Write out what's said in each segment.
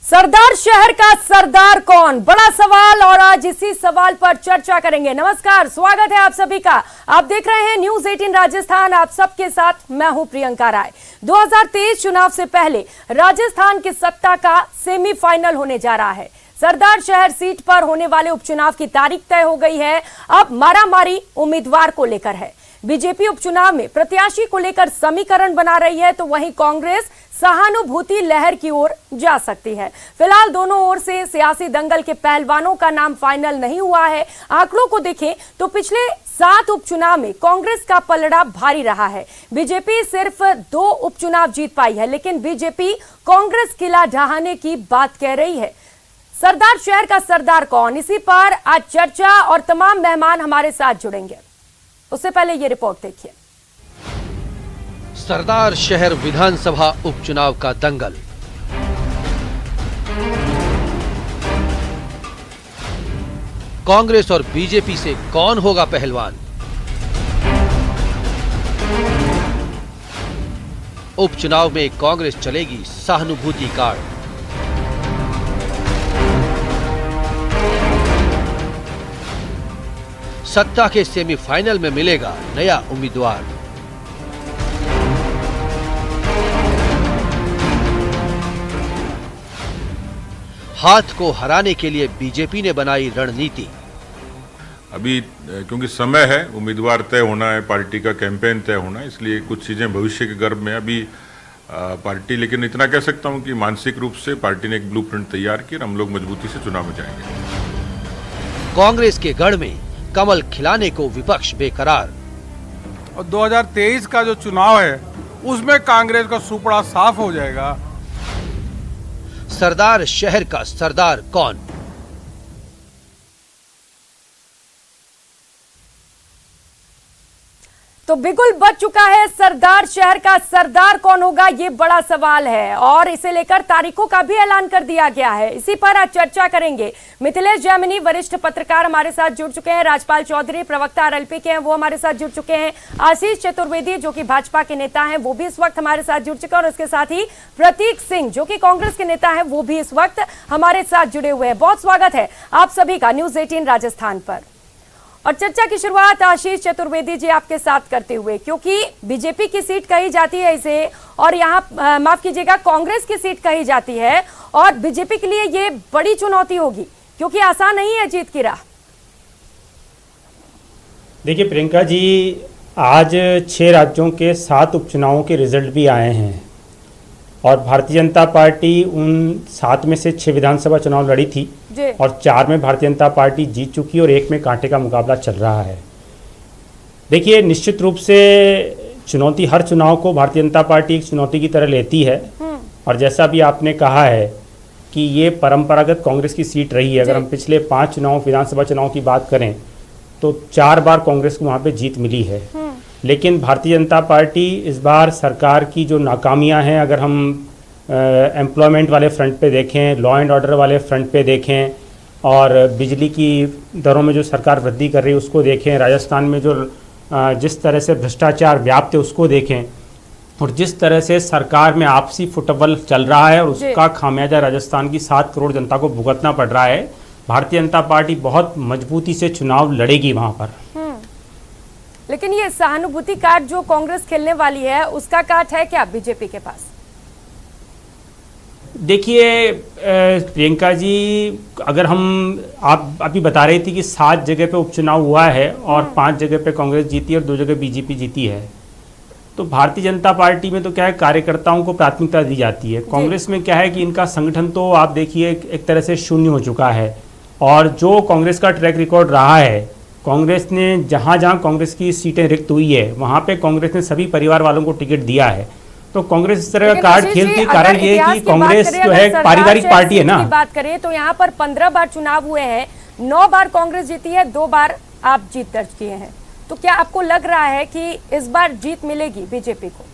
सरदार शहर का सरदार कौन, बड़ा सवाल। और आज इसी सवाल पर चर्चा करेंगे। नमस्कार, स्वागत है आप सभी का। आप देख रहे हैं न्यूज 18 राजस्थान। आप सबके साथ मैं हूं प्रियंका राय। 2023 चुनाव से पहले राजस्थान की सत्ता का सेमीफाइनल होने जा रहा है। सरदार शहर सीट पर होने वाले उपचुनाव की तारीख तय हो गई है। अब मारामारी उम्मीदवार को लेकर है। बीजेपी उपचुनाव में प्रत्याशी को लेकर समीकरण बना रही है, तो वहीं कांग्रेस सहानुभूति लहर की ओर जा सकती है। फिलहाल दोनों ओर से सियासी दंगल के पहलवानों का नाम फाइनल नहीं हुआ है। आंकड़ों को देखें तो पिछले 7 उपचुनाव में कांग्रेस का पलड़ा भारी रहा है। बीजेपी सिर्फ 2 उपचुनाव जीत पाई है, लेकिन बीजेपी कांग्रेस किला ढहाने की बात कह रही है। सरदार शहर का सरदार कौन, इसी पर आज चर्चा और तमाम मेहमान हमारे साथ जुड़ेंगे। उससे पहले ये रिपोर्ट देखिए। सरदार शहर विधानसभा उपचुनाव का दंगल। कांग्रेस और बीजेपी से कौन होगा पहलवान? उपचुनाव में कांग्रेस चलेगी सहानुभूति कार्ड। सत्ता के सेमीफाइनल में मिलेगा नया उम्मीदवार। हाथ को हराने के लिए बीजेपी ने बनाई रणनीति। अभी क्योंकि समय है, उम्मीदवार तय होना है, पार्टी का कैंपेन तय होना है, इसलिए कुछ चीजें भविष्य के गर्भ में अभी पार्टी, लेकिन इतना कह सकता हूं कि मानसिक रूप से पार्टी ने एक ब्लूप्रिंट तैयार की और हम लोग मजबूती से चुनाव में जाएंगे। कांग्रेस के गढ़ में कमल खिलाने को विपक्ष बेकरार। और 2023 का जो चुनाव है उसमें कांग्रेस का सुपड़ा साफ हो जाएगा। सरदार शहर का सरदार कौन? तो बिगुल बच चुका है। सरदार शहर का सरदार कौन होगा, ये बड़ा सवाल है और इसे लेकर तारीखों का भी ऐलान कर दिया गया है। इसी पर आज चर्चा करेंगे। मिथिलेश जैमिनी वरिष्ठ पत्रकार हमारे साथ जुड़ चुके हैं। राजपाल चौधरी प्रवक्ता आरएलपी के हैं, वो हमारे साथ जुड़ चुके हैं। आशीष चतुर्वेदी जो कि भाजपा के नेता हैं, वो भी इस वक्त हमारे साथ जुड़ चुके हैं। और इसके साथ ही प्रतीक सिंह जो कि कांग्रेस के नेता हैं, वो भी इस वक्त हमारे साथ जुड़े हुए हैं। बहुत स्वागत है आप सभी का न्यूज 18 राजस्थान पर। और चर्चा की शुरुआत आशीष चतुर्वेदी जी आपके साथ करते हुए, क्योंकि बीजेपी की सीट कही जाती है इसे, और यहाँ माफ कीजिएगा कांग्रेस की सीट कही जाती है, और बीजेपी के लिए ये बड़ी चुनौती होगी क्योंकि आसान नहीं है जीत की राह। देखिए प्रियंका जी, आज 6 राज्यों के 7 उपचुनावों के रिजल्ट भी आए हैं और भारतीय जनता पार्टी उन 7 में से 6 विधानसभा चुनाव लड़ी थी और 4 में भारतीय जनता पार्टी जीत चुकी और 1 में कांटे का मुकाबला चल रहा है। देखिए, निश्चित रूप से चुनौती, हर चुनाव को भारतीय जनता पार्टी एक चुनौती की तरह लेती है। और जैसा भी आपने कहा है कि ये परंपरागत कांग्रेस की सीट रही है। अगर हम पिछले 5 चुनाव, विधानसभा चुनाव की बात करें तो 4 बार कांग्रेस को वहाँ पे जीत मिली है। लेकिन भारतीय जनता पार्टी इस बार सरकार की जो नाकामियां हैं, अगर हम एम्प्लॉयमेंट वाले फ्रंट पे देखें, लॉ एंड ऑर्डर वाले फ्रंट पे देखें, और बिजली की दरों में जो सरकार वृद्धि कर रही है उसको देखें, राजस्थान में जो जिस तरह से भ्रष्टाचार व्याप्त है उसको देखें, और जिस तरह से सरकार में आपसी फुटबॉल चल रहा है और उसका खामियाजा राजस्थान की 7 करोड़ जनता को भुगतना पड़ रहा है, भारतीय जनता पार्टी बहुत मजबूती से चुनाव लड़ेगी वहाँ पर। लेकिन ये सहानुभूति कार्ड जो कांग्रेस खेलने वाली है, उसका कार्ड है क्या बीजेपी के पास? देखिए प्रियंका जी, अगर आप अभी बता रही थी कि 7 जगह पे उपचुनाव हुआ है और 5 जगह पे कांग्रेस जीती और 2 जगह बीजेपी जीती है, तो भारतीय जनता पार्टी में तो क्या है, कार्यकर्ताओं को प्राथमिकता दी जाती है। कांग्रेस में क्या है कि इनका संगठन तो आप देखिए एक तरह से शून्य हो चुका है। और जो कांग्रेस का ट्रैक रिकॉर्ड रहा है, कांग्रेस ने जहाँ कांग्रेस की सीटें रिक्त हुई है वहाँ पे कांग्रेस ने सभी परिवार वालों को टिकट दिया है। तो कांग्रेस इस तरह का कार्ड खेलती है। कारण ये है कि कांग्रेस जो है पारिवारिक पार्टी है ना। बात करें तो यहाँ पर 15 बार चुनाव हुए हैं, 9 बार कांग्रेस जीती है, 2 बार आप जीत दर्ज किए हैं। तो क्या आपको लग रहा है कि इस बार जीत मिलेगी बीजेपी को?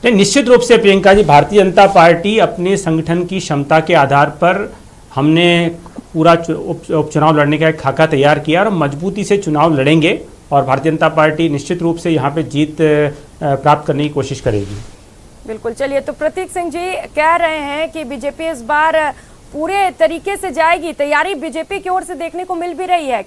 निश्चित रूप से प्रियंका जी, भारतीय जनता पार्टी अपने संगठन की क्षमता के आधार पर हमने पूरा उपचुनाव लड़ने का एक खाका तैयार किया और मजबूती से चुनाव लड़ेंगे और भारतीय जनता पार्टी निश्चित रूप से यहाँ पे जीत प्राप्त करने की कोशिश करेगी। बिल्कुल। चलिए, तो प्रतीक सिंह जी कह रहे हैं कि बीजेपी इस बार पूरे तरीके से जाएगी, तैयारी बीजेपी की ओर से देखने को मिल भी रही है।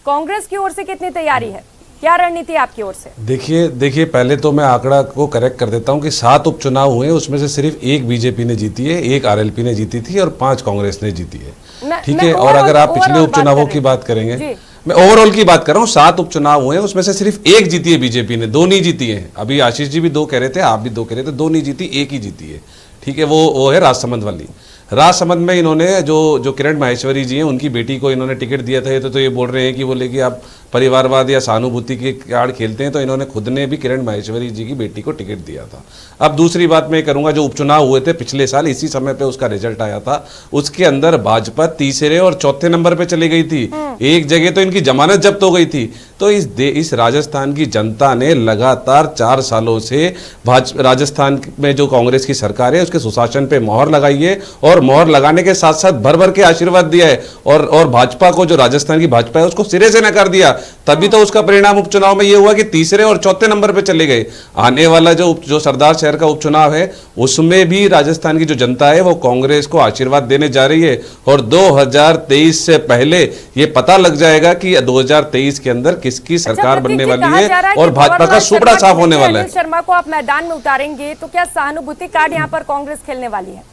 कांग्रेस की ओर से कितनी तैयारी है, क्या रणनीति आपकी ओर से? देखिए पहले तो मैं आंकड़ा को करेक्ट कर देता हूं कि 7 उपचुनाव हुए, उसमें से सिर्फ 1 बीजेपी ने जीती है, 1 आरएलपी ने जीती थी और 5 कांग्रेस ने जीती है। ठीक है। और अगर आप पिछले उपचुनावों की बात करेंगे, मैं ओवरऑल की बात कर रहा हूँ, 7 उपचुनाव हुए, उसमें से सिर्फ 1 जीती है बीजेपी ने, 2 नहीं जीती है। अभी आशीष जी भी 2 कह रहे थे, आप भी 2 कह रहे थे, 2 नहीं जीती, 1 ही जीती है। ठीक है। वो है राजसमंद वाली। राजसमंद में इन्होंने जो किरण माहेश्वरी जी हैं, उनकी बेटी को इन्होंने टिकट दिया था। तो ये बोल रहे हैं कि बोले कि आप परिवारवाद या सहानुभूति के कार्ड खेलते हैं, तो इन्होंने खुद ने भी किरण माहेश्वरी जी की बेटी को टिकट दिया था। अब दूसरी बात मैं करूंगा, जो उपचुनाव हुए थे पिछले साल, इसी समय पे उसका रिजल्ट आया था, उसके अंदर भाजपा तीसरे और चौथे नंबर पे चली गई थी। एक जगह तो इनकी जमानत जब्त हो गई थी। तो इस राजस्थान की जनता ने लगातार 4 सालों से राजस्थान में जो कांग्रेस की सरकार है उसके सुशासन पे मोहर लगाई है, और मोहर लगाने के साथ साथ भर भर के आशीर्वाद दिया है, और भाजपा को, जो राजस्थान की भाजपा है, उसको सिरे से नकार दिया। तभी तो उसका परिणाम उपचुनाव में ये हुआ कि तीसरे और चौथे नंबर पे चले गए। आने वाला जो सरदार शहर का उपचुनाव है, उसमें भी राजस्थान की जो जनता है वो कांग्रेस को आशीर्वाद देने जा रही है, और 2023 से पहले ये पता लग जाएगा कि 2023 के अंदर किसकी सरकार बनने वाली है और भाजपा का सुपड़ा साफ होने वाला है। शर्मा को आप मैदान में उतारेंगे तो क्या सहानुभूति कार्ड यहाँ पर कांग्रेस खेलने वाली है?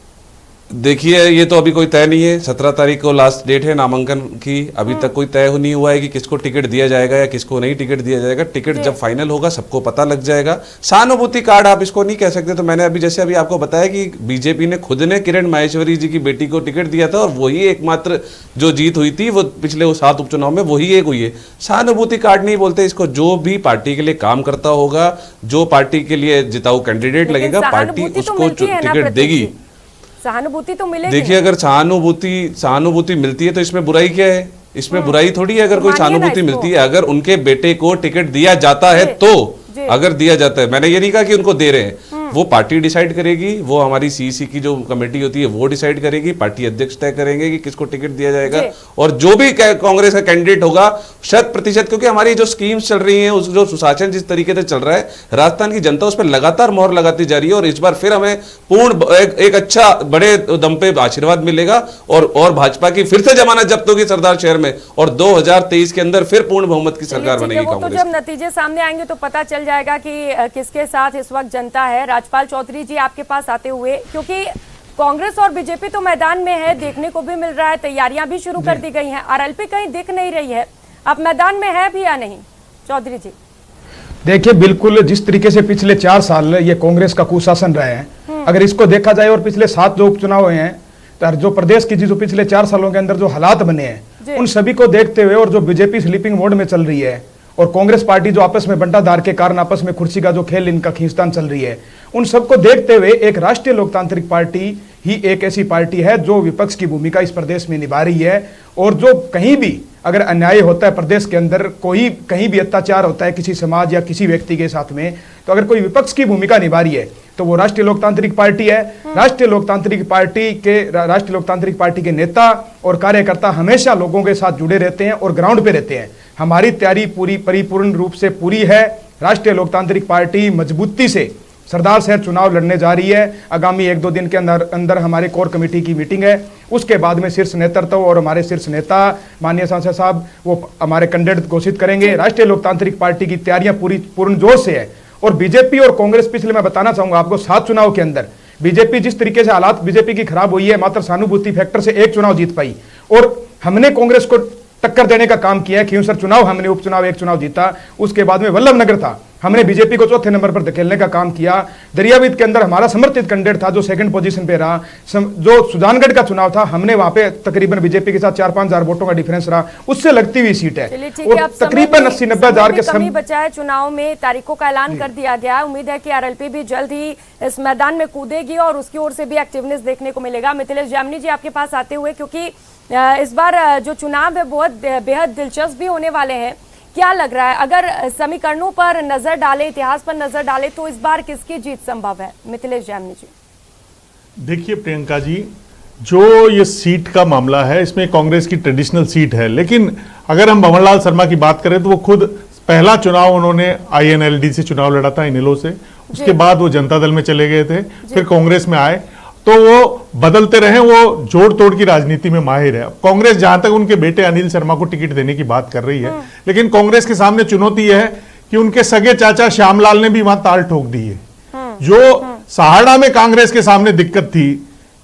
देखिए, ये तो अभी कोई तय नहीं है। 17 तारीख को लास्ट डेट है नामांकन की। अभी तक कोई तय नहीं हुआ है कि किसको टिकट दिया जाएगा या किसको नहीं टिकट दिया जाएगा। टिकट जब फाइनल होगा सबको पता लग जाएगा। सहानुभूति कार्ड आप इसको नहीं कह सकते। तो मैंने अभी आपको बताया कि बीजेपी ने खुद ने किरण माहेश्वरी जी की बेटी को टिकट दिया था, और वही एकमात्र जो जीत हुई थी वो पिछले 7 उपचुनाव में वही एक हुई है। सहानुभूति कार्ड नहीं बोलते इसको। जो भी पार्टी के लिए काम करता होगा, जो पार्टी के लिए जिताऊ कैंडिडेट लगेगा, पार्टी उसको टिकट देगी। सहानुभूति तो मिलेगी। देखिए, अगर सहानुभूति मिलती है तो इसमें बुराई क्या है? इसमें बुराई थोड़ी है अगर कोई सहानुभूति मिलती है। अगर उनके बेटे को टिकट दिया जाता है तो, अगर दिया जाता है, मैंने ये नहीं कहा कि उनको दे रहे हैं, वो पार्टी डिसाइड करेगी, वो हमारी सीईसी की जो कमेटी होती है वो डिसाइड करेगी, पार्टी अध्यक्ष तय करेंगे कि किसको टिकट दिया जाएगा, और जो भी कांग्रेस का कैंडिडेट होगा 100%, क्योंकि हमारी जो स्कीम्स चल रही हैं, उस जो सुशासन जिस तरीके से चल रहा है, राजस्थान की जनता उस पर लगातार मोहर लगाती जा रही है, और इस बार फिर हमें पूर्ण एक अच्छा बड़े दम पे आशीर्वाद मिलेगा, और भाजपा की फिर से जमानत जब्त होगी सरदार शहर में, और 2023 के अंदर फिर पूर्ण बहुमत की सरकार बनेगी कांग्रेस। तो जब नतीजे सामने आएंगे तो पता चल जाएगा कि किसके साथ इस वक्त जनता है। राजपाल चौधरी जी, आपके पास आते हुए, क्योंकि कांग्रेस और बीजेपी तो मैदान में है, देखने को भी मिल रहा है, तैयारियां भी शुरू कर दी गई हैं, आरएलपी कहीं दिख नहीं रही है, अब मैदान में है भी या नहीं? चौधरी जी देखिए, बिल्कुल जिस तरीके से पिछले 4 साल ये कांग्रेस का कुशासन रहा है, अगर इसको देखा जाए, और पिछले 7 जो उपचुनाव हुए हैं, तो जो प्रदेश की जो पिछले 4 सालों के अंदर जो हालात बने हैं, उन सभी को देखते हुए, और जो बीजेपी स्लीपिंग मोड में चल रही है, और कांग्रेस पार्टी जो आपस में बंटाधार के कारण आपस में कुर्सी का जो खेल, इनका खींचतान चल रही है, उन सबको देखते हुए एक राष्ट्रीय लोकतांत्रिक पार्टी ही एक ऐसी पार्टी है जो विपक्ष की भूमिका इस प्रदेश में निभा रही है, और जो कहीं भी अगर अन्याय होता है प्रदेश के अंदर, कोई कहीं भी अत्याचार होता है किसी समाज या किसी व्यक्ति के साथ में, तो अगर कोई विपक्ष की भूमिका निभा रही है तो वो राष्ट्रीय लोकतांत्रिक पार्टी है। राष्ट्रीय लोकतांत्रिक पार्टी के नेता और कार्यकर्ता हमेशा लोगों के साथ जुड़े रहते हैं और ग्राउंड पे रहते हैं। हमारी तैयारी पूरी परिपूर्ण रूप से पूरी है। राष्ट्रीय लोकतांत्रिक पार्टी मजबूती से सरदार शहर चुनाव लड़ने जा रही है। आगामी 1-2 दिन के अंदर हमारे कोर कमेटी की मीटिंग है, उसके बाद में शीर्ष नेतृत्व और हमारे शीर्ष नेता माननीय सांसद साहब वो हमारे कैंडिडेट घोषित करेंगे। राष्ट्रीय लोकतांत्रिक पार्टी की तैयारियां पूर्ण जोश से है, और बीजेपी और कांग्रेस, पिछले मैं बताना चाहूंगा आपको, 7 चुनाव के अंदर बीजेपी जिस तरीके से हालात बीजेपी की खराब हुई है, मात्र सहानुभूति फैक्टर से 1 चुनाव जीत पाई, और हमने कांग्रेस को टक्कर देने का काम किया है। खींवसर चुनाव हमने उपचुनाव 1 चुनाव जीता, उसके बाद में वल्लभनगर था, हमने बीजेपी को चौथे नंबर पर धकेलने का काम किया। दरियावीद के अंदर हमारा समर्थित कैंडिडेट था जो 2nd पोजीशन पे रहा। जो सुजानगढ़ का चुनाव था, हमने वहां पे तकरीबन बीजेपी के साथ 4-5 हजार वोटों का डिफरेंस रहा, उससे लगती हुई सीट है, और तकरीबन 80-90 हजार के कमी बचा है। चुनाव में तारीखों का ऐलान कर दिया गया। उम्मीद है कि आरएलपी भी जल्द ही इस मैदान में कूदेगी और उसकी ओर से भी एक्टिवनेस देखने को मिलेगा। मिथिलेश जामनी जी, आपके पास आते हुए, क्योंकि इस बार जो चुनाव है बहुत बेहद दिलचस्प भी होने वाले हैं, क्या लग रहा है? अगर समीकरणों पर नजर डालें, इतिहास पर नजर डालें, तो इस बार किसकी जीत संभव है? मिथिलेश जामनी जी। देखिए प्रियंका जी, जो ये सीट का मामला है, इसमें कांग्रेस की ट्रेडिशनल सीट है, लेकिन अगर हम भंवर लाल शर्मा की बात करें तो वो खुद पहला चुनाव उन्होंने INLD से चुनाव लड़ा था, इनेलो से। उसके बाद वो जनता दल में चले गए थे, फिर कांग्रेस में आए, तो वो बदलते रहे, वो जोड़ तोड़ की राजनीति में माहिर है। कांग्रेस जहां तक उनके बेटे अनिल शर्मा को टिकट देने की बात कर रही है, लेकिन कांग्रेस के सामने चुनौती है कि उनके सगे चाचा श्यामलाल ने भी वहां ताल ठोक दी है। जो सहारड़ा में कांग्रेस के सामने दिक्कत थी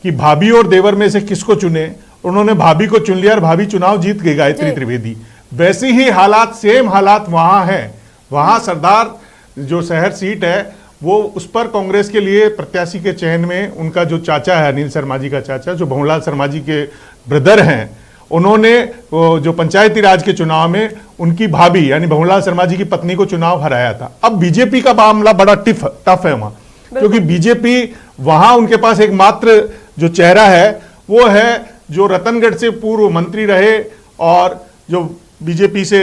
कि भाभी और देवर में से किसको चुने, उन्होंने भाभी को चुन लिया और भाभी चुनाव जीत गई, गायत्री त्रिवेदी। वैसी ही हालात, सेम हालात वहां है। वहां सरदार जो शहर सीट है, वो उस पर कांग्रेस के लिए प्रत्याशी के चयन में उनका जो चाचा है, अनिल शर्मा जी का चाचा, जो भंवरलाल शर्मा जी के ब्रदर हैं, उन्होंने जो पंचायती राज के चुनाव में उनकी भाभी यानी भंवरलाल शर्मा जी की पत्नी को चुनाव हराया था। अब बीजेपी का मामला बड़ा टफ है वहां, क्योंकि बीजेपी वहां उनके पास एकमात्र जो चेहरा है वो है जो रतनगढ़ से पूर्व मंत्री रहे और जो बीजेपी से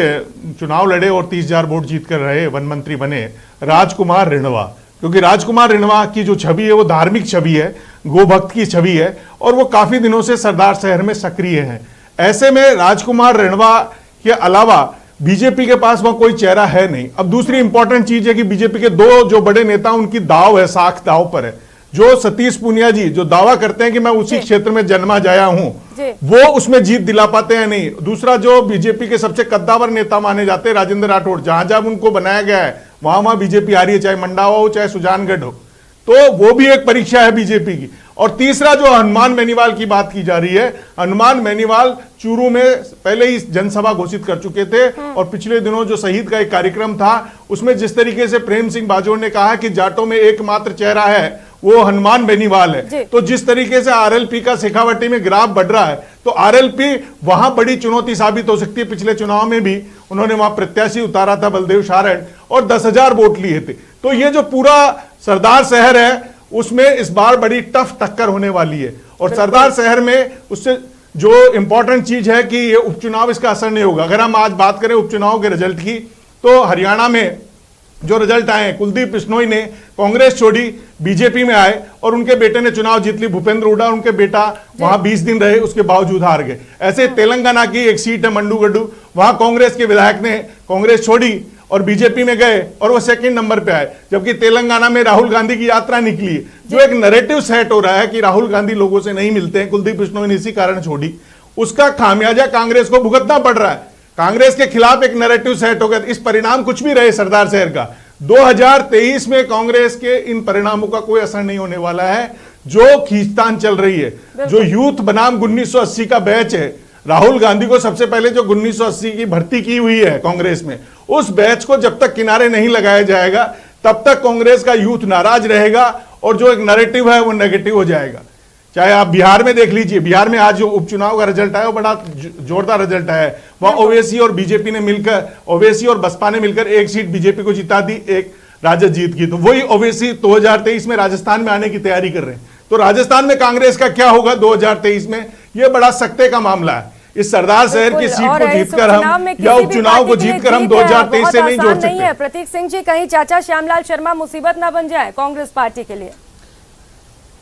चुनाव लड़े और 30,000 वोट जीतकर रहे, वन मंत्री बने, राजकुमार रिणवा। क्योंकि राजकुमार रिणवा की जो छवि है वो धार्मिक छवि है, गोभक्त की छवि है, और वो काफी दिनों से सरदार शहर में सक्रिय हैं। ऐसे में राजकुमार रिणवा के अलावा बीजेपी के पास वहां कोई चेहरा है नहीं। अब दूसरी इंपॉर्टेंट चीज है कि बीजेपी के दो जो बड़े नेता, उनकी दाव है, साख दाव पर है। जो सतीश पूनिया जी जो दावा करते हैं कि मैं उसी क्षेत्र में जन्मा जाया हूं, वो उसमें जीत दिला पाते हैं नहीं। दूसरा जो बीजेपी के सबसे कद्दावर नेता माने जाते हैं, राजेंद्र राठौड़, जहां जहां उनको बनाया गया है वहां बीजेपी आ रही है, चाहे मंडावा हो चाहे सुजानगढ़ हो, तो वो भी एक परीक्षा है बीजेपी की। और तीसरा जो हनुमान बेनीवाल की बात की जा रही है, हनुमान बेनीवाल चूरू में पहले ही जनसभा घोषित कर चुके थे, और पिछले दिनों जो शहीद का एक कार्यक्रम था उसमें जिस तरीके से प्रेम सिंह बाजोड़ ने कहा कि जाटों में एकमात्र चेहरा है वो हनुमान बेनीवाल है, तो जिस तरीके से आरएलपी का शेखावटी में ग्राफ बढ़ रहा है, तो आरएलपी वहां बड़ी चुनौती साबित हो सकती है। पिछले चुनाव में भी उन्होंने वहां प्रत्याशी उतारा था बलदेव शारण और 10,000 वोट लिए थे। तो ये जो पूरा सरदार शहर है उसमें इस बार बड़ी टफ टक्कर होने वाली है। और सरदार शहर में उससे जो इंपॉर्टेंट चीज है कि ये उपचुनाव, इसका असर नहीं होगा। अगर हम आज बात करें उपचुनाव के रिजल्ट की, तो हरियाणा में जो रिजल्ट आए हैं, कुलदीप बिश्नोई ने कांग्रेस छोड़ी, बीजेपी में आए और उनके बेटे ने चुनाव जीत ली। भूपेंद्र हुड्डा, उनके बेटा वहां 20 दिन रहे, उसके बावजूद हार गए। ऐसे तेलंगाना की एक सीट है मंडूगड्डू, वहां कांग्रेस के विधायक ने कांग्रेस छोड़ी और बीजेपी में गए और वो सेकंड नंबर पे आए। जबकि तेलंगाना में राहुल गांधी की यात्रा निकली, जो एक नैरेटिव सेट हो रहा है कि राहुल गांधी लोगों से नहीं मिलते हैं, कुलदीप बिश्नोई ने इसी कारण छोड़ी, उसका खामियाजा कांग्रेस को भुगतना पड़ रहा है। कांग्रेस के खिलाफ एक नैरेटिव सेट हो गया। इस परिणाम कुछ भी रहे सरदार शहर का, 2023 में कांग्रेस के इन परिणामों का कोई असर नहीं होने वाला है। जो खींचतान चल रही है, जो यूथ बनाम 1980 का बैच है, राहुल गांधी को सबसे पहले जो 1980 की भर्ती की हुई है कांग्रेस में, उस बैच को जब तक किनारे नहीं लगाया जाएगा तब तक कांग्रेस का यूथ नाराज रहेगा और जो एक नैरेटिव है वो नेगेटिव हो जाएगा। चाहे आप बिहार में देख लीजिए, बिहार में आज जो उपचुनाव का रिजल्ट आया वो बड़ा जोरदार रिजल्ट आया है। वहां ओवैसी और बीजेपी ने मिलकर, ओवैसी और बसपा ने मिलकर एक सीट बीजेपी को जिता दी, एक राजद जीत की। तो वही ओवैसी 2023 में राजस्थान में आने की तैयारी कर रहे हैं। तो राजस्थान में कांग्रेस का क्या होगा 2023 में, यह बड़ा सख्ते का मामला है। इस सरदार शहर की सीट को जीतकर हम या उपचुनाव को जीतकर हम 2023 से नहीं जोड़ सकते। प्रतीक सिंह जी, कहीं चाचा श्यामलाल शर्मा मुसीबत ना बन जाए कांग्रेस पार्टी के लिए?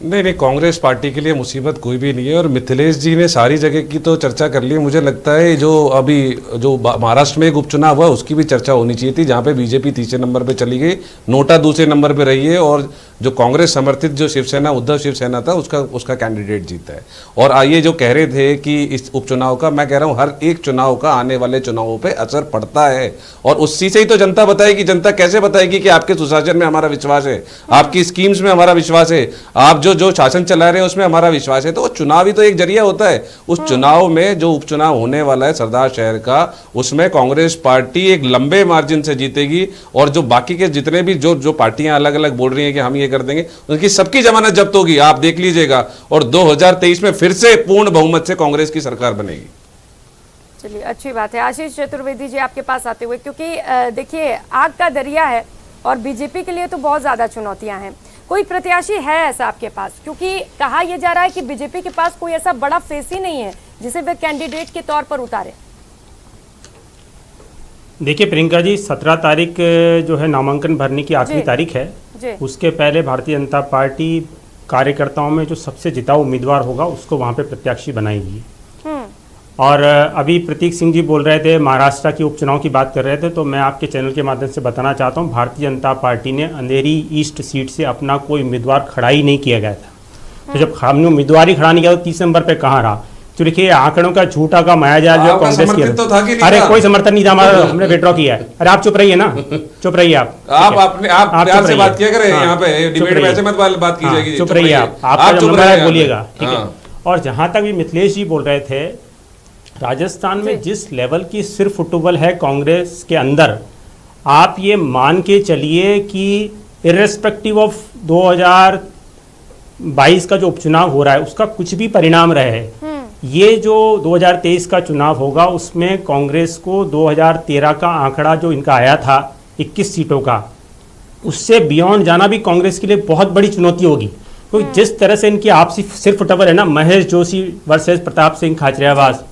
नहीं, कांग्रेस पार्टी के लिए मुसीबत कोई भी नहीं है। और मिथिलेश जी ने सारी जगह की तो चर्चा कर ली। मुझे लगता है जो अभी जो महाराष्ट्र में एक उपचुनाव हुआ उसकी भी चर्चा होनी चाहिए थी, जहां पे बीजेपी तीसरे नंबर पे चली गई, नोटा दूसरे नंबर पे रही है और जो कांग्रेस समर्थित जो शिवसेना, उद्धव शिवसेना था, उसका कैंडिडेट जीता है। और आइए जो कह रहे थे कि इस उपचुनाव का, मैं कह रहा हूँ हर एक चुनाव का आने वाले चुनावों पे असर पड़ता है और उसी से ही तो जनता बताएगी। जनता कैसे बताएगी कि आपके सुशासन में हमारा विश्वास है, आपकी स्कीम्स में हमारा विश्वास है, आप जो शासन चला रहे हैं उसमें हमारा विश्वास है। तो चुनाव ही तो एक जरिया होता है। उस चुनाव में जो उपचुनाव होने वाला है सरदार शहर का, उसमें कांग्रेस पार्टी एक लंबे मार्जिन से जीतेगी और जो बाकी के जितने भी जो पार्टियां अलग अलग बोल रही हैं कि हम ये कर देंगे, उनकी सबकी जमानत जब्त होगी, आप देख लीजिएगा। और 2023 में फिर से पूर्ण बहुमत से कांग्रेस की सरकार बनेगी। चलिए, अच्छी बात है। आशीष चतुर्वेदी जी, आपके पास आते हुए, क्योंकि देखिए आग का दरिया है और बीजेपी के लिए तो बहुत ज्यादा चुनौतियां हैं। कोई प्रत्याशी है ऐसा आपके पास? क्योंकि कहा यह जा रहा है कि बीजेपी के पास कोई ऐसा बड़ा फेस ही नहीं है जिसे वे कैंडिडेट के तौर पर उतारे। देखिए प्रियंका जी, 17 तारीख जो है नामांकन भरने की आखिरी तारीख है। उसके पहले भारतीय जनता पार्टी कार्यकर्ताओं में जो सबसे जिताऊ उम्मीदवार होगा उसको वहां पे प्रत्याशी बनाएगी। और अभी प्रतीक सिंह जी बोल रहे थे, महाराष्ट्र के उपचुनाव की बात कर रहे थे, तो मैं आपके चैनल के माध्यम से बताना चाहता हूँ, भारतीय जनता पार्टी ने अंधेरी ईस्ट सीट से अपना कोई उम्मीदवार खड़ा ही नहीं किया गया था। तो जब हमने उम्मीदवार ही खड़ा नहीं किया तो 30 नंबर पे कहाँ रहा? तो देखिए आंकड़ों का झूठा का मायाजाल जो कांग्रेस की, अरे कोई समर्थन नहीं था हमारा, हमने विड्रॉ किया है। अरे आप चुप रहिए ना, चुप रहिए आप प्यार से बात किया करें, यहाँ पे डिबेट में ऐसे मत बात की जाएगी। चुप रहिए आप चुप रहिए, बोलिएगा, ठीक है। और जहां तक भी मिथिलेश जी बोल रहे थे, राजस्थान में जिस लेवल की सिर फुटबॉल है कांग्रेस के अंदर, आप ये मान के चलिए कि इर्रेस्पेक्टिव ऑफ 2022 का जो उपचुनाव हो रहा है उसका कुछ भी परिणाम रहे, ये जो 2023 का चुनाव होगा उसमें कांग्रेस को 2013 का आंकड़ा जो इनका आया था 21 सीटों का, उससे बियॉन्ड जाना भी कांग्रेस के लिए बहुत बड़ी चुनौती होगी। क्योंकि जिस तरह से इनकी आपसी सिर फुटबॉल है ना, महेश जोशी वर्सेस प्रताप सिंह खाचरियावास,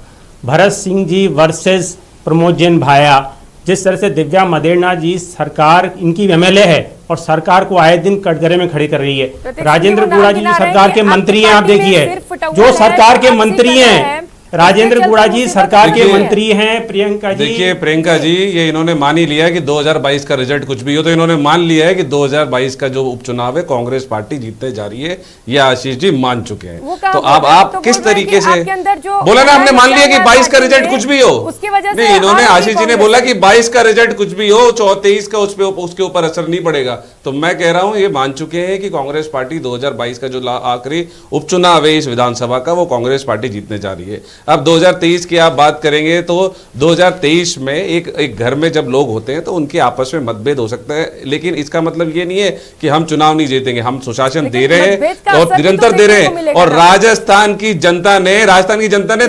भरत सिंह जी वर्सेस प्रमोद जैन भाया, जिस तरह से दिव्या मदेरणा जी, सरकार इनकी एमएलए है और सरकार को आए दिन कटघरे में खड़ी कर रही है। राजेंद्र गुड़ा जी जो सरकार के मंत्री हैं, आप देखिए जो सरकार के मंत्री हैं, राजेंद्र गुड़ा जी सरकार के मंत्री हैं। प्रियंका जी, देखिए प्रियंका जी, ये इन्होंने मान ही लिया है कि 2022 का रिजल्ट कुछ भी हो, तो इन्होंने मान लिया है कि 2022 का जो उपचुनाव है कांग्रेस पार्टी जीतने जा रही है, ये आशीष जी मान चुके हैं। तो अब आप किस तरीके से बोला ना, हमने मान लिया कि 22 का रिजल्ट कुछ भी हो, नहीं, इन्होंने आशीष जी ने बोला कि 22 का रिजल्ट कुछ भी हो, 23 का उसके ऊपर असर नहीं पड़ेगा। तो मैं कह रहा हूं ये मान चुके हैं कि कांग्रेस पार्टी 2022 का जो आखिरी उपचुनाव है इस विधानसभा का, वो कांग्रेस पार्टी जीतने जा रही है। अब 2023 की आप बात करेंगे तो 2023 में एक घर में जब लोग होते हैं तो उनके आपस में मतभेद हो सकता है, लेकिन इसका मतलब ये नहीं है कि हम चुनाव नहीं जीतेंगे। हम सुशासन दे रहे हैं और निरंतर दे रहे हैं, और राजस्थान की जनता ने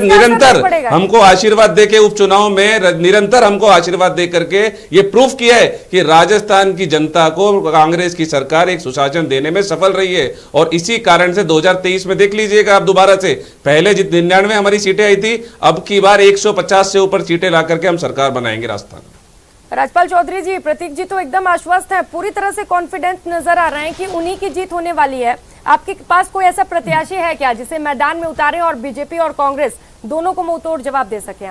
निरंतर हमको आशीर्वाद दे के उपचुनाव में निरंतर हमको आशीर्वाद दे करके ये प्रूफ किया है कि राजस्थान की जनता को कांग्रेस की सरकार एक सुशासन देने में सफल रही है। और इसी कारण से 2023 में देख लीजिएगा आप दोबारा से, पहले 99 हमारी सीटें आई थी, अब की बार 150 से ऊपर सीटें ला करके हम सरकार बनाएंगे राजस्थान में। राजपाल चौधरी जी, प्रतीक जी तो एकदम आश्वस्त हैं, पूरी तरह से कॉन्फिडेंट नजर आ रहे हैं कि उन्हीं की जीत होने वाली है। आपके पास कोई ऐसा प्रत्याशी है क्या जिसे मैदान में उतारें और बीजेपी और कांग्रेस दोनों को मुंह तोड़ जवाब दे सके?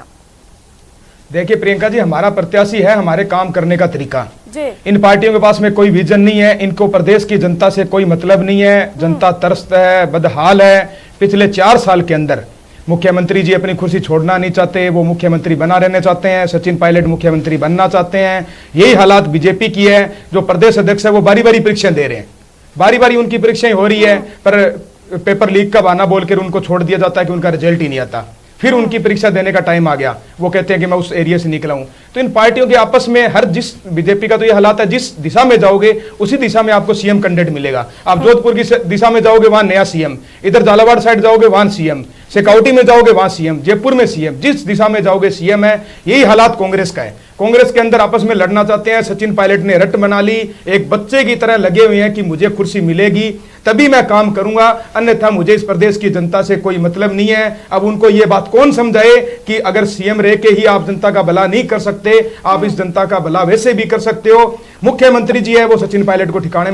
देखिए प्रियंका जी, हमारा प्रत्याशी है हमारे काम करने का तरीका जी। इन पार्टियों के पास में कोई विजन नहीं है, इनको प्रदेश की जनता से कोई मतलब नहीं है, जनता तरसत है, बदहाल है। पिछले 4 साल के अंदर मुख्यमंत्री जी अपनी कुर्सी छोड़ना नहीं चाहते, वो मुख्यमंत्री बना रहना चाहते हैं, सचिन पायलट मुख्यमंत्री बनना चाहते हैं। यही हालात बीजेपी की है। जो प्रदेश अध्यक्ष है वो बारी बारी परीक्षाएं दे रहे हैं, बारी बारी उनकी परीक्षाएं हो रही है, पर पेपर लीक का बहाना बोलकर उनको छोड़ दिया जाता है कि उनका रिजल्ट ही नहीं आता। फिर उनकी परीक्षा देने का टाइम आ गया, वो कहते हैं कि मैं उस एरिया से निकला हूं। तो इन पार्टियों के आपस में हर जिस बीजेपी का तो ये हालात है, जिस दिशा में जाओगे उसी दिशा में आपको सीएम कैंडिडेट मिलेगा। आप जोधपुर की दिशा में जाओगे वहां नया सीएम, इधर झालावाड़ साइड जाओगे वहां सीएम, शेखावटी में जाओगे वहां सीएम, जयपुर में सीएम, जिस दिशा में जाओगे सीएम है। यही हालात कांग्रेस का है। कांग्रेस के अंदर आपस में लड़ना चाहते हैं। सचिन पायलट ने रट बना ली, एक बच्चे की तरह लगे हुए हैं कि मुझे कुर्सी मिलेगी तभी मैं काम करूंगा, अन्यथा मुझे इस प्रदेश की जनता से कोई मतलब नहीं है। अब उनको ये बात कौन समझाए कि अगर सीएम रह के ही आप जनता का भला नहीं कर सकते, आप इस जनता का भला वैसे भी कर सकते हो। मुख्यमंत्री जी है वो सचिन पायलट को ठिकाने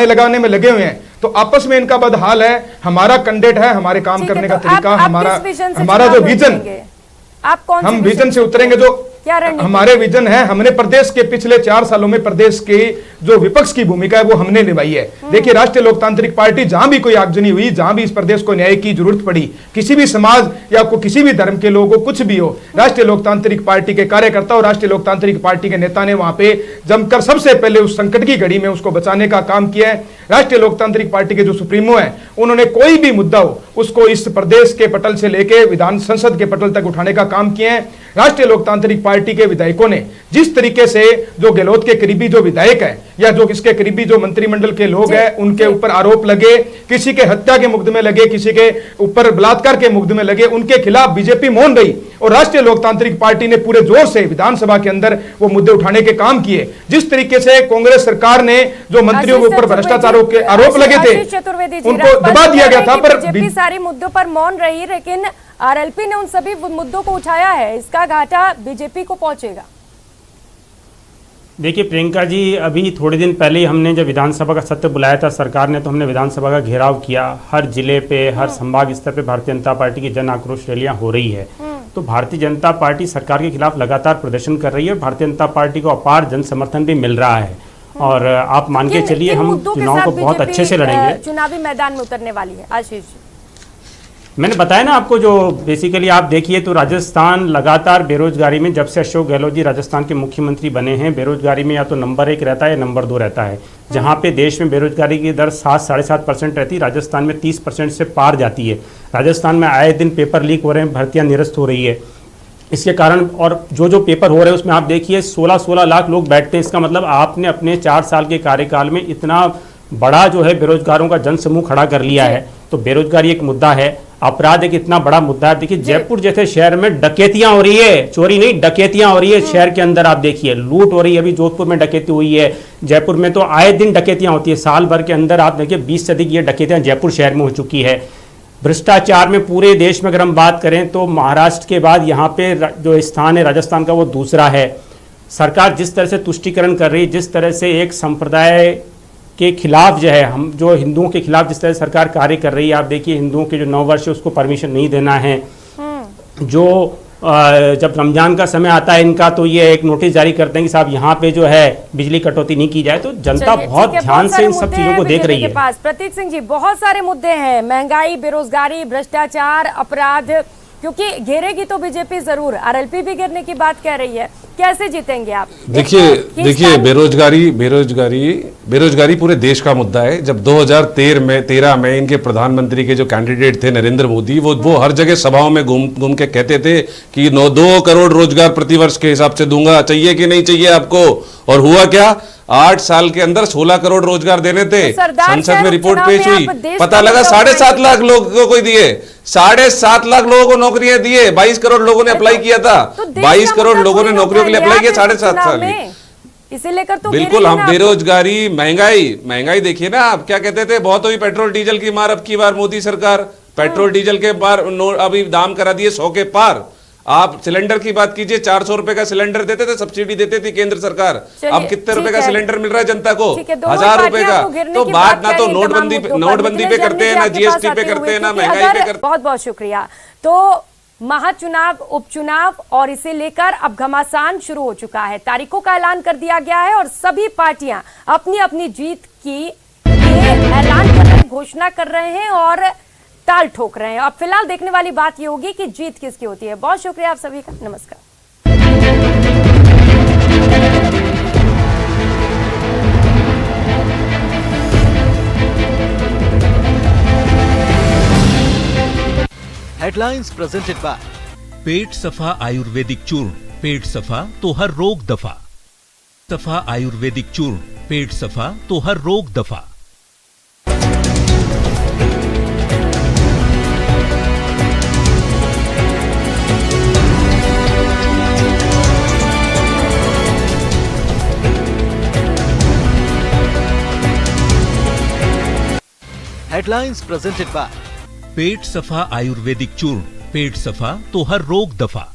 लगाने में लगे हुए हैं। तो आपस में इनका बदहाल है। हमारा कैंडिडेट है, हमारे काम करने का तरीका, हमारा जो विजन, हम विजन से उतरेंगे। जो हमारे विजन है, हमने प्रदेश के पिछले 4 सालों में प्रदेश के जो विपक्ष की भूमिका है वो हमने निभाई है। देखिए राष्ट्रीय लोकतांत्रिक पार्टी जहां भी कोई आगजनी हुई, जहां भी इस प्रदेश को न्याय की जरूरत पड़ी, किसी भी समाज या किसी भी धर्म के लोगों को कुछ भी हो, राष्ट्रीय लोकतांत्रिक पार्टी के कार्यकर्ता और राष्ट्रीय लोकतांत्रिक पार्टी के नेता ने वहां पे जमकर सबसे पहले उस संकट की घड़ी में उसको बचाने का काम किया है। राष्ट्रीय लोकतांत्रिक पार्टी के जो सुप्रीमो है, उन्होंने कोई भी मुद्दा हो उसको इस प्रदेश के पटल से लेकर विधान संसद के पटल तक उठाने का काम किया है। राष्ट्रीय लोकतांत्रिक पार्टी के विधायकों ने जिस तरीके से जो गहलोत के करीबी जो विधायक है या जो किसके करीबी जो मंत्रिमंडल के लोग हैं उनके ऊपर आरोप लगे, किसी के हत्या के मुकदमे लगे, किसी के ऊपर बलात्कार के मुकदमे लगे, उनके खिलाफ बीजेपी मौन रही और राष्ट्रीय लोकतांत्रिक पार्टी ने पूरे जोर से विधानसभा के अंदर वो मुद्दे उठाने के काम किए। जिस तरीके से कांग्रेस सरकार ने जो मंत्रियों के ऊपर भ्रष्टाचारों के आरोप लगे थे उनको दबा दिया गया था, पर बीजेपी सारे मुद्दों पर मौन रही, लेकिन आरएलपी ने उन सभी मुद्दों को उठाया है। इसका घाटा बीजेपी को पहुंचेगा। देखिए प्रियंका जी, अभी थोड़े दिन पहले ही हमने जब विधानसभा का सत्र बुलाया था सरकार ने, तो हमने विधानसभा का घेराव किया। हर जिले पे, हर संभाग स्तर पे भारतीय जनता पार्टी की जन आक्रोश रैलियां हो रही है। तो भारतीय जनता पार्टी सरकार के खिलाफ लगातार प्रदर्शन कर रही है और भारतीय जनता पार्टी को अपार जन समर्थन भी मिल रहा है। और आप मान के चलिए हम चुनाव को बहुत अच्छे से लड़ेंगे। चुनावी मैदान में उतरने वाली है आशीष जी। मैंने बताया ना आपको, जो बेसिकली आप देखिए तो राजस्थान लगातार बेरोजगारी में, जब से अशोक गहलोत जी राजस्थान के मुख्यमंत्री बने हैं, बेरोजगारी में या तो नंबर 1 रहता है या नंबर 2 रहता है। जहां पे देश में बेरोजगारी की दर 7-7.5% रहती है, राजस्थान में 30% से पार जाती है। राजस्थान में आए दिन पेपर लीक हो रहे हैं, भर्तियां निरस्त हो रही है। इसके कारण और जो पेपर हो रहे हैं उसमें आप देखिए 16-16 लाख लोग बैठते हैं। इसका मतलब आपने अपने 4 साल के कार्यकाल में इतना बड़ा जो है बेरोजगारों का जनसमूह खड़ा कर लिया है। तो बेरोजगारी एक मुद्दा है, अपराध एक इतना बड़ा मुद्दा है। देखिए जयपुर जैसे शहर में डकैतियां हो रही है, चोरी नहीं डकैतियां हो रही है शहर के अंदर। आप देखिए लूट हो रही है, अभी जोधपुर में डकैती हुई है, जयपुर में तो आए दिन डकैतियां होती है। साल भर के अंदर आप देखिए 20 से अधिक ये डकैतियां जयपुर शहर में हो चुकी है। भ्रष्टाचार में पूरे देश में अगर हम बात करें तो महाराष्ट्र के बाद यहाँ पे जो स्थान है राजस्थान का वो दूसरा है। सरकार जिस तरह से तुष्टीकरण कर रही है, जिस तरह से एक संप्रदाय के खिलाफ जो है, हम जो हिंदुओं के खिलाफ जिस तरह सरकार कार्य कर रही है, आप देखिए हिंदुओं के जो 9 वर्ष है उसको परमिशन नहीं देना है। जो जब रमजान का समय आता है इनका तो ये एक नोटिस जारी करते हैं कि साहब यहाँ पे जो है बिजली कटौती नहीं की जाए। तो जनता बहुत ध्यान से इन सब चीजों को देख रही है। पास प्रतीक सिंह जी, बहुत सारे मुद्दे हैं, महंगाई, बेरोजगारी, भ्रष्टाचार, अपराध, क्योंकि घेरेगी तो बीजेपी जरूर। आरएलपी भी घेरने की बात कह रही है, कैसे जीतेंगे आप? देखिए बेरोजगारी पूरे देश का मुद्दा है। जब 2013 में इनके प्रधानमंत्री के जो कैंडिडेट थे नरेंद्र मोदी, वो हर जगह सभाओं में घूम के कहते थे कि 2 करोड़ रोजगार प्रतिवर्ष के हिसाब से दूंगा, चाहिए कि नहीं चाहिए आपको। और हुआ क्या, 8 साल के अंदर 16 करोड़ रोजगार देने थे। संसद में रिपोर्ट पेश हुई, पता लगा 7.5 लाख लोगों को दिए, 7.5 लाख लोगों को नौकरियां दिए। 22 करोड़ लोगों ने अप्लाई किया था, 22 करोड़ लोगों ने नौकरियों के लिए अप्लाई किया 7.5 साल में। इसे लेकर तो बिल्कुल हम बेरोजगारी, महंगाई देखिए ना। आप क्या कहते थे, बहुत हुई पेट्रोल डीजल की मार, अब की बार मोदी सरकार पेट्रोल डीजल के बार अभी दाम करा दिए 100 के पार। आप सिलेंडर की बात कीजिए, 400 रुपए का सिलेंडर देते थे, सब्सिडी देती थी केंद्र सरकार। अब कितने रुपए का सिलेंडर मिल रहा है जनता को? 1000 रुपए का। तो बात ना तो नोटबंदी पे करते हैं, ना जीएसटी पे करते हैं, ना महंगाई पे करते। बहुत बहुत शुक्रिया। तो महाचुनाव, उपचुनाव और इसे लेकर अब घमासान शुरू हो चुका है। तारीखों का ऐलान कर दिया गया है और सभी पार्टियां अपनी अपनी जीत की ऐलान कर रहे हैं, घोषणा कर रहे हैं और ताल ठोक रहे हैं। अब फिलहाल देखने वाली बात यह होगी कि जीत किसकी होती है। बहुत शुक्रिया आप सभी का, नमस्कार। हेडलाइंस प्रेजेंटेड बाय पेट सफा आयुर्वेदिक चूर्ण, पेट सफा तो हर रोग दफा। सफा आयुर्वेदिक चूर्ण, पेट सफा तो हर रोग दफा। हेडलाइंस प्रेजेंटेड बाय पेट सफा आयुर्वेदिक चूर्ण, पेट सफा तो हर रोग दफा।